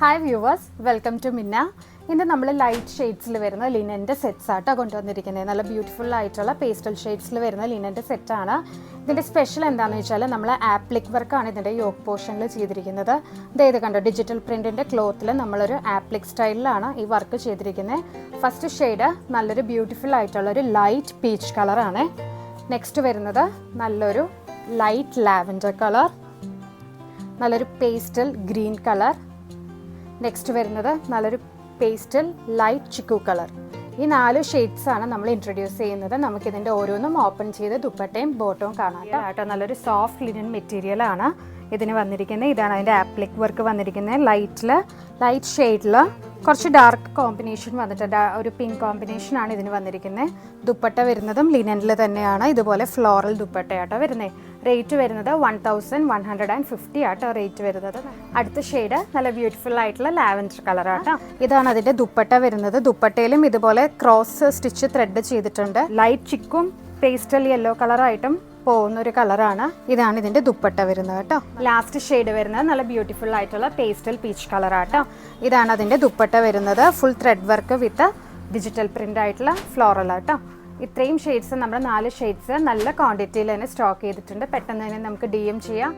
Hi viewers, welcome to മിന്ന. ഇന്ന് നമ്മൾ ലൈറ്റ് ഷെയ്ഡ്സിൽ വരുന്ന ലിനൻ്റെ സെറ്റ്സ് ആട്ടോ കൊണ്ടുവന്നിരിക്കുന്നത്. നല്ല ബ്യൂട്ടിഫുൾ ആയിട്ടുള്ള പേസ്റ്റൽ ഷെയ്ഡ്സിൽ വരുന്ന ലിനൻ്റെ സെറ്റാണ്. ഇതിൻ്റെ സ്പെഷ്യൽ എന്താണെന്ന് വെച്ചാൽ നമ്മൾ ആപ്ലിക് വർക്കാണ് ഇതിൻ്റെ യോക്ക് പോർഷനിൽ ചെയ്തിരിക്കുന്നത്. ഇത് കണ്ടോ, ഡിജിറ്റൽ പ്രിൻറ്റിൻ്റെ ക്ലോത്തിൽ നമ്മളൊരു ആപ്ലിക് സ്റ്റൈലിലാണ് ഈ വർക്ക് ചെയ്തിരിക്കുന്നത്. ഫസ്റ്റ് ഷെയ്ഡ് നല്ലൊരു ബ്യൂട്ടിഫുൾ ആയിട്ടുള്ളൊരു ലൈറ്റ് പീച്ച് കളറാണ്. നെക്സ്റ്റ് വരുന്നത് നല്ലൊരു ലൈറ്റ് ലാവൻഡർ കളർ, നല്ലൊരു പേസ്റ്റൽ ഗ്രീൻ കളർ. നെക്സ്റ്റ് വരുന്നത് നല്ലൊരു പേസ്റ്റൽ ലൈറ്റ് ചിക്കു കളർ. ഈ 4 ഷെയ്ഡ്സാണ് നമ്മൾ ഇൻട്രൊഡ്യൂസ് ചെയ്യുന്നത്. നമുക്കിതിൻ്റെ ഓരോന്നും ഓപ്പൺ ചെയ്ത് ദുപ്പട്ടയും ബോട്ടവും കാണാം കേട്ടോ. നല്ലൊരു സോഫ്റ്റ് ലിനൻ മെറ്റീരിയലാണ് ഇതിന് വന്നിരിക്കുന്നത്. ഇതാണ് അതിൻ്റെ ആപ്ലിക് വർക്ക് വന്നിരിക്കുന്നത്. ലൈറ്റ് ഷെയ്ഡിൽ കുറച്ച് ഡാർക്ക് കോമ്പിനേഷൻ വന്നിട്ടുണ്ട്. ഒരു പിങ്ക് കോമ്പിനേഷനാണ് ഇതിന് വന്നിരിക്കുന്നത്. ദുപ്പട്ട വരുന്നതും ലിനനിൽ തന്നെയാണ്. ഇതുപോലെ ഫ്ലോറൽ ദുപ്പട്ടയാട്ടോ വരുന്നത്. റേറ്റ് വരുന്നത് 1150 ആട്ടോ റേറ്റ് വരുന്നത്. അടുത്ത ഷെയ്ഡ് നല്ല ബ്യൂട്ടിഫുൾ ആയിട്ടുള്ള ലാവൻഡർ കളറാട്ടോ. ഇതാണ് അതിൻ്റെ ദുപ്പട്ട വരുന്നത്. ദുപ്പട്ടയിലും ഇതുപോലെ ക്രോസ് സ്റ്റിച്ച് ത്രെഡ് ചെയ്തിട്ടുണ്ട്. ലൈറ്റ് ചിക്കും പേസ്റ്റൽ യെല്ലോ കളറായിട്ടും പോകുന്നൊരു കളറാണ്. ഇതാണ് ഇതിൻ്റെ ദുപ്പട്ട വരുന്നത് കേട്ടോ. ലാസ്റ്റ് ഷെയ്ഡ് വരുന്നത് നല്ല ബ്യൂട്ടിഫുൾ ആയിട്ടുള്ള പേസ്റ്റൽ പീച്ച് കളറാട്ടോ. ഇതാണ് അതിൻ്റെ ദുപ്പട്ട വരുന്നത്. Full thread work with digital print ആയിട്ടുള്ള ഫ്ലോറൽ ആട്ടോ. ഇത്രയും ഷെയ്ഡ്സ്, നമ്മുടെ 4 ഷെയ്ഡ്സ് നല്ല ക്വാണ്ടിറ്റിയിൽ തന്നെ സ്റ്റോക്ക് ചെയ്തിട്ടുണ്ട്. പെട്ടെന്ന് തന്നെ നമുക്ക് DM ചെയ്യാം.